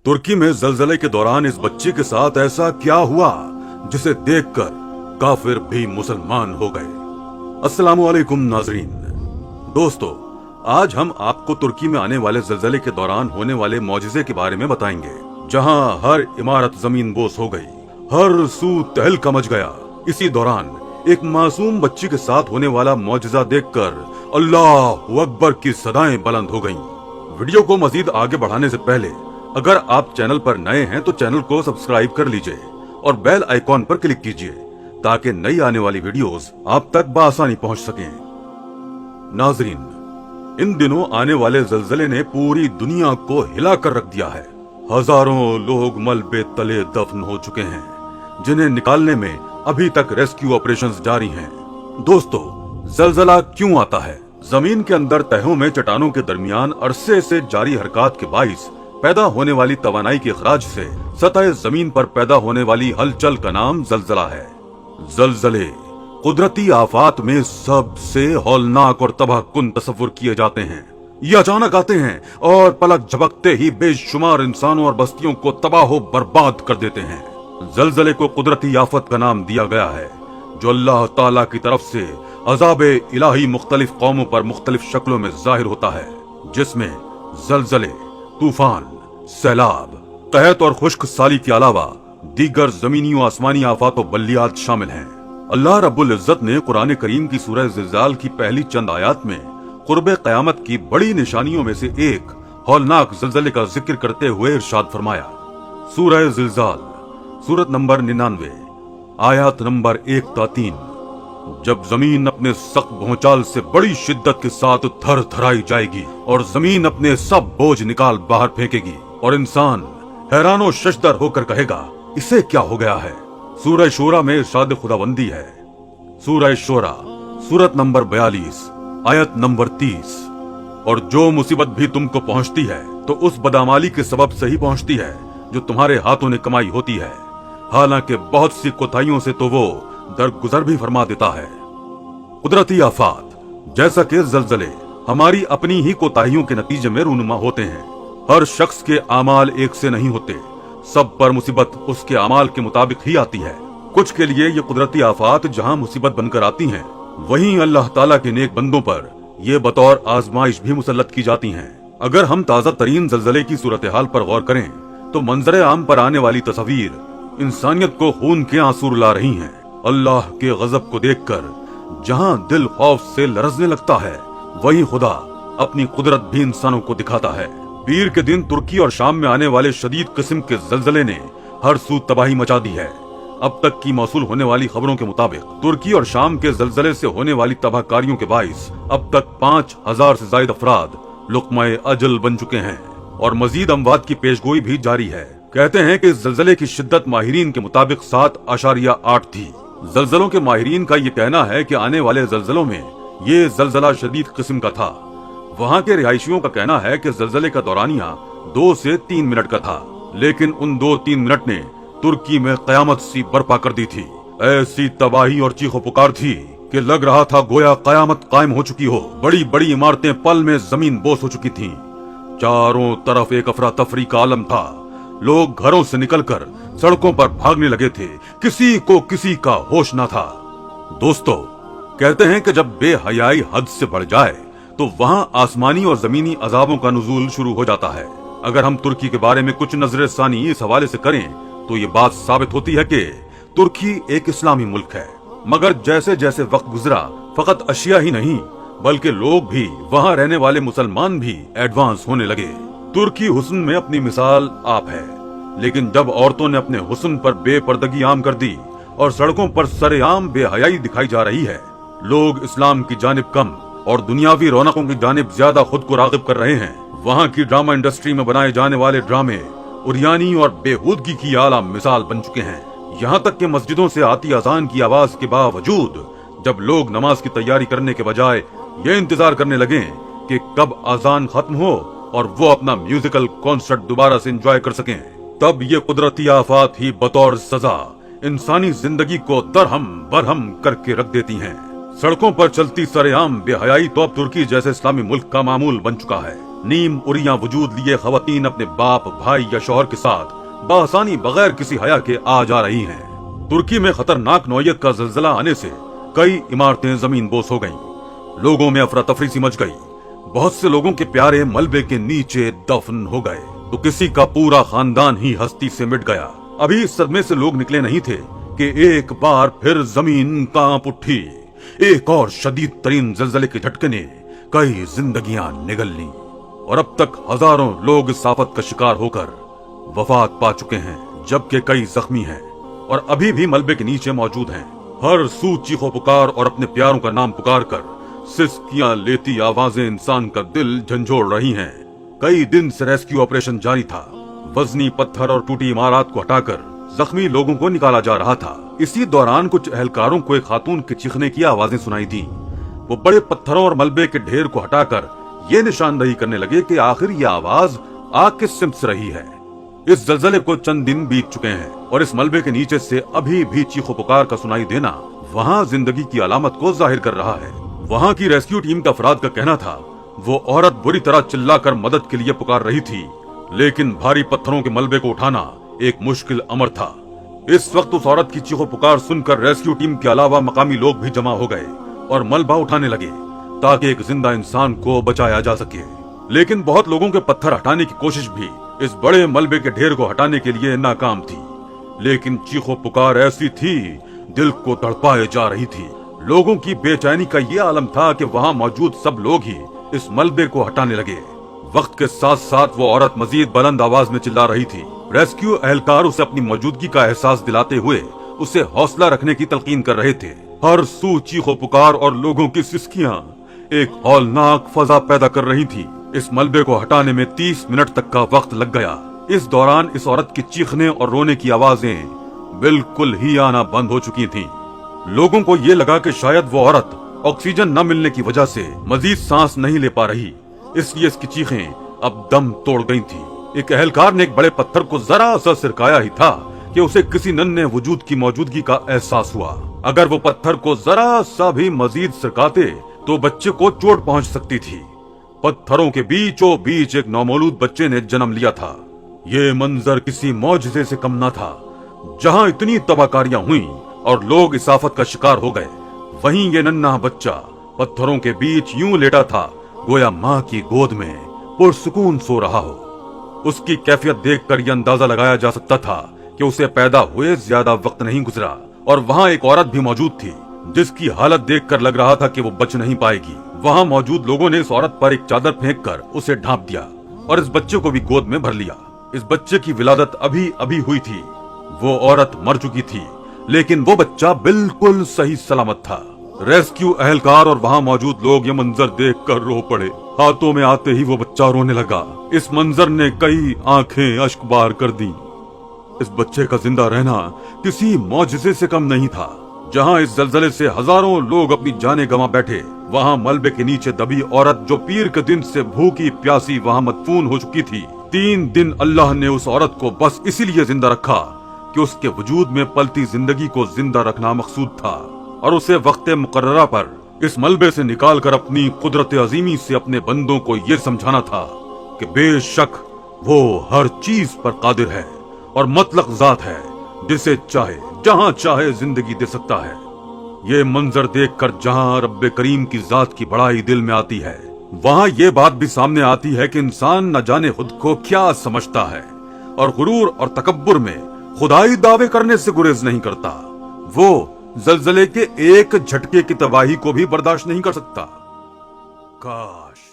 तुर्की में जलजले के दौरान इस बच्ची के साथ ऐसा क्या हुआ जिसे देखकर काफिर भी मुसलमान हो गए। अस्सलामु अलैकुम नाजरीन। दोस्तों, आज हम आपको तुर्की में आने वाले जलजले के दौरान होने वाले मौजिजे के बारे में बताएंगे, जहां हर इमारत जमीन बोस हो गई, हर सू तहलका मच गया। इसी दौरान एक मासूम बच्ची के साथ होने वाला मौजिजा देखकर अल्लाह अकबर की सदाएं बुलंद हो गईं। वीडियो को मजीद आगे बढ़ाने से पहले अगर आप चैनल पर नए हैं तो चैनल को सब्सक्राइब कर लीजिए और बेल आइकॉन पर क्लिक कीजिए ताकि नई आने वाली वीडियोस आप तक बआसानी पहुंच सकें। नाजरीन, इन दिनों आने वाले जलजले ने पूरी दुनिया को हिला कर रख दिया है। हजारों लोग मलबे तले दफन हो चुके हैं, जिन्हें निकालने में अभी तक रेस्क्यू ऑपरेशंस जारी हैं। दोस्तों, जलजला क्यों आता है? जमीन के अंदर तहों में चट्टानों के दरमियान अरसे से जारी हरकत के बाइस पैदा होने वाली तवानाई के अखराज से सतह जमीन पर पैदा होने वाली हलचल का नाम जलजला है। जलजले कुदरती आफात में सबसे हौलनाक और तबाहकुन तस्वुर किए जाते हैं। ये अचानक आते हैं और पलक झपकते ही बेशुमार इंसानों और बस्तियों को तबाह बर्बाद कर देते हैं। जलजले को कुदरती आफत का नाम दिया गया है, जो अल्लाह ताला की तरफ से अज़ाबे इलाही मुख्तलिफ कौमों पर मुख्तलिफ शक्लों में जाहिर होता है, जिसमें जलजले, तूफान, सैलाब, कहत और खुश्क साली के अलावा दीगर जमीनी और आसमानी आफात और बल्लियात शामिल हैं। अल्लाह रब्बुल इज्जत ने कुरान करीम की सूरह ज़िलज़ाल की पहली चंद आयात में कुर्बे क़यामत की बड़ी निशानियों में से एक हौलनाक जलजले का जिक्र करते हुए इरशाद फरमाया। सूरह ज़िलज़ाल, सूरत नंबर 99, आयत नंबर 1 ता 3। जब जमीन अपने सख्त भौचाल से बड़ी शिद्दत के साथ थर थराई जाएगी और जमीन अपने सब बोझ निकाल बाहर फेंकेगी और इंसान हैरानो शशदर होकर कहेगा, इसे क्या हो गया है? सूरह शूरा में इरशाद खुदाबंदी है। सूरह शूरा, सूरत नंबर 42, आयत नंबर 30। और जो मुसीबत भी तुमको पहुंचती है तो उस बदामाली के सबब से ही पहुंचती है जो तुम्हारे हाथों ने कमाई होती है। हालांकि बहुत सी कोताहियों से तो वो दरगुजर भी फरमा देता है। कुदरती आफात जैसा कि जलजले हमारी अपनी ही कोताहियों के नतीजे में रूनुमा होते हैं। हर शख्स के आमाल एक से नहीं होते, सब पर मुसीबत उसके आमाल के मुताबिक ही आती है। कुछ के लिए ये कुदरती आफात जहां मुसीबत बनकर आती हैं, वहीं अल्लाह ताला के नेक बंदों पर ये बतौर आजमाइश भी मुसल्लत की जाती हैं। अगर हम ताजा तरीन जलजले की सूरत हाल पर गौर करें तो मंजरे आम पर आने वाली तस्वीर इंसानियत को खून के आंसू रुला रही हैं। अल्लाह के गजब को देखकर जहां दिल खौफ से लरजने लगता है, वहीं खुदा अपनी कुदरत भी इंसानों को दिखाता है। पीर के दिन तुर्की और शाम में आने वाले शदीद किस्म के जलजले ने हर सू तबाही मचा दी है। अब तक की मौसूल होने वाली खबरों के मुताबिक तुर्की और शाम के जलजले से होने वाली तबाहकारियों के बाइस अब तक 5000 से ज्यादा अफराद लुक़्मा-ए अजल बन चुके हैं और मजीद अमवात की पेशगोई भी जारी है। कहते हैं कि इस जलजले की शिद्दत माहिरीन के मुताबिक 7.8 थी। जलजलों के माहिरीन का ये कहना है कि आने वाले जलजलों में ये जलजला शदीद किस्म का था। वहाँ के रिहायशियों का कहना है कि जलजले का दौरानिया 2 से 3 मिनट का था, लेकिन उन 2-3 मिनट ने तुर्की में कयामत सी बर्पा कर दी थी। ऐसी तबाही और चीखो पुकार थी कि लग रहा था गोया कयामत कायम हो चुकी हो। बड़ी बड़ी इमारतें पल में जमीन बोस हो चुकी थीं। चारों तरफ एक अफरा तफरी का आलम था। लोग घरों से निकलकर सड़कों पर भागने लगे थे। किसी को किसी का होश न था। दोस्तों, कहते हैं कि जब बेहयाई हद से बढ़ जाए तो वहां आसमानी और जमीनी अजाबों का नुज़ूल शुरू हो जाता है। अगर हम तुर्की के बारे में कुछ नजरसानी इस हवाले से करें तो ये बात साबित होती है कि तुर्की एक इस्लामी मुल्क है, मगर जैसे जैसे वक्त गुजरा फकत अशिया ही नहीं बल्कि लोग भी, वहाँ रहने वाले मुसलमान भी एडवांस होने लगे। तुर्की हुस्न में अपनी मिसाल आप है, लेकिन जब औरतों ने अपने हुस्न पर बेपर्दगी आम कर दी और सड़कों पर सरेआम बेहयाई दिखाई जा रही है, लोग इस्लाम की जानिब कम और दुनियावी रौनकों की जानिब ज्यादा खुद को रागिब कर रहे हैं। वहाँ की ड्रामा इंडस्ट्री में बनाए जाने वाले ड्रामे उरियानी और बेहूदगी की आला मिसाल बन चुके हैं। यहाँ तक कि मस्जिदों से आती अजान की आवाज के बावजूद जब लोग नमाज की तैयारी करने के बजाय ये इंतजार करने लगे कि कब अजान खत्म हो और वो अपना म्यूजिकल कॉन्सर्ट दोबारा से एंजॉय कर सकें, तब ये कुदरती आफात ही बतौर सजा इंसानी जिंदगी को दरहम बरहम करके रख देती हैं। सड़कों पर चलती सरेआम बेहयाई तो अब तुर्की जैसे इस्लामी मुल्क का मामूल बन चुका है। नीम उरिया वजूद लिए खवातीन अपने बाप, भाई या शौहर के साथ बआसानी बगैर किसी हया के आ जा रही हैं। तुर्की में खतरनाक नौयत का ज़लज़ला आने से कई इमारतें जमीन बोस हो गईं। लोगों में अफरा तफरी सी मच गई। बहुत से लोगों के प्यारे मलबे के नीचे दफन हो गए, तो किसी का पूरा खानदान ही हस्ती से मिट गया। अभी इस सदमे से लोग निकले नहीं थे कि एक बार फिर जमीन कांप उठी। एक और शदीद तरीन ज़लज़ले के झटके ने कई जिंदगियां निगल लीं और अब तक हजारों लोग इस आफत का शिकार होकर वफात पा चुके हैं, जबकि कई जख्मी हैं और अभी भी मलबे के नीचे मौजूद हैं। हर सू चीखो पुकार और अपने प्यारों का नाम पुकार कर सिसकियां लेती आवाजें इंसान का दिल झंझोड़ रही हैं। कई दिन से रेस्क्यू ऑपरेशन जारी था। वजनी पत्थर और टूटी इमारत को हटाकर जख्मी लोगों को निकाला जा रहा था। इसी दौरान कुछ एहलकारों को एक खातून के चीखने की आवाजें सुनाई दी। वो बड़े पत्थरों और मलबे के ढेर को हटाकर ये निशानदही करने लगे कि आखिर ये आवाज आ किस सिमत से रही है। इस ज़लज़ले को चंद दिन बीत चुके हैं और इस मलबे के नीचे से अभी भी चीखो पुकार का सुनाई देना वहाँ जिंदगी की अलामत को जाहिर कर रहा है। वहाँ की रेस्क्यू टीम का अफराद का कहना था वो औरत बुरी तरह चिल्लाकर मदद के लिए पुकार रही थी, लेकिन भारी पत्थरों के मलबे को उठाना एक मुश्किल अमर था। इस वक्त उस औरत की चीखो पुकार सुनकर रेस्क्यू टीम के अलावा मकामी लोग भी जमा हो गए और मलबा उठाने लगे ताकि एक जिंदा इंसान को बचाया जा सके। लेकिन बहुत लोगों के पत्थर हटाने की कोशिश भी इस बड़े मलबे के ढेर को हटाने के लिए नाकाम थी। लेकिन चीखो पुकार ऐसी थी, दिल को तड़पाए जा रही थी। लोगों की बेचैनी का ये आलम था कि वहाँ मौजूद सब लोग ही इस मलबे को हटाने लगे। वक्त के साथ साथ वो औरत मजीद बुलंद आवाज में चिल्ला रही थी। रेस्क्यू एहलकार उसे अपनी मौजूदगी का एहसास दिलाते हुए उसे हौसला रखने की तलकीन कर रहे थे। हर सू चीखो पुकार और लोगों की सिसकियां एक हौलनाक फजा पैदा कर रही थी। इस मलबे को हटाने में 30 मिनट तक का वक्त लग गया। इस दौरान इस औरत की चीखने और रोने की आवाजें बिल्कुल ही आना बंद हो चुकी थीं। लोगों को ये लगा कि शायद वो औरत ऑक्सीजन न मिलने की वजह से मजीद सांस नहीं ले पा रही, इसलिए इसकी चीखें अब दम तोड़ गई थी। एक एहलकार ने एक बड़े पत्थर को जरा सा सिरकाया ही था कि उसे किसी नन्हे वजूद की मौजूदगी का एहसास हुआ। अगर वो पत्थर को जरा सा भी मजीद सिरकाते तो बच्चे को चोट पहुंच सकती थी। पत्थरों के बीचों बीच एक नौमौलूद बच्चे ने जन्म लिया था। ये मंजर किसी मौजज़े से कम न था। जहां इतनी तबाहकारियां हुई और लोग इस आफत का शिकार हो गए, वहीं ये नन्हा बच्चा पत्थरों के बीच यूं लेटा था गोया माँ की गोद में पुरसुकून सो रहा हो। उसकी कैफियत देखकर यह अंदाजा लगाया जा सकता था कि उसे पैदा हुए ज्यादा वक्त नहीं गुजरा। और वहाँ एक औरत भी मौजूद थी जिसकी हालत देखकर लग रहा था कि वो बच नहीं पाएगी। वहाँ मौजूद लोगों ने इस औरत पर एक चादर फेंककर उसे ढांप दिया और इस बच्चे को भी गोद में भर लिया। इस बच्चे की विलादत अभी अभी हुई थी। वो औरत मर चुकी थी, लेकिन वो बच्चा बिल्कुल सही सलामत था। रेस्क्यू एहलकार और वहाँ मौजूद लोग ये मंजर देखकर रो पड़े। हाथों में आते ही वो बच्चा रोने लगा। इस मंजर ने कई आंखें अश्कबार कर दी। इस बच्चे का जिंदा रहना किसी मौजज़े से कम नहीं था। जहाँ इस ज़लज़ले से हजारों लोग अपनी जानें गंवा बैठे, वहाँ मलबे के नीचे दबी औरत जो पीर के दिन से भूखी प्यासी वहाँ मदफून हो चुकी थी। 3 दिन अल्लाह ने उस औरत को बस इसीलिए जिंदा रखा कि उसके वजूद में पलती जिंदगी को जिंदा रखना मकसूद था और उसे वक्त मुकर्ररा पर इस मलबे से निकाल कर अपनी कुदरत अजीमी से अपने बंदों को ये समझाना था कि बेशक वो हर चीज पर कादिर है और मुतलक जात है, जिसे चाहे जहां चाहे जिंदगी दे सकता है। ये मंजर देखकर जहां रब्बे करीम की जात की बड़ाई दिल में आती है, वहां ये बात भी सामने आती है कि इंसान न जाने खुद को क्या समझता है और गुरूर और तकब्बुर में खुदाई दावे करने से गुरेज नहीं करता। वो ज़लज़ले के एक झटके की तबाही को भी बर्दाश्त नहीं कर सकता। काश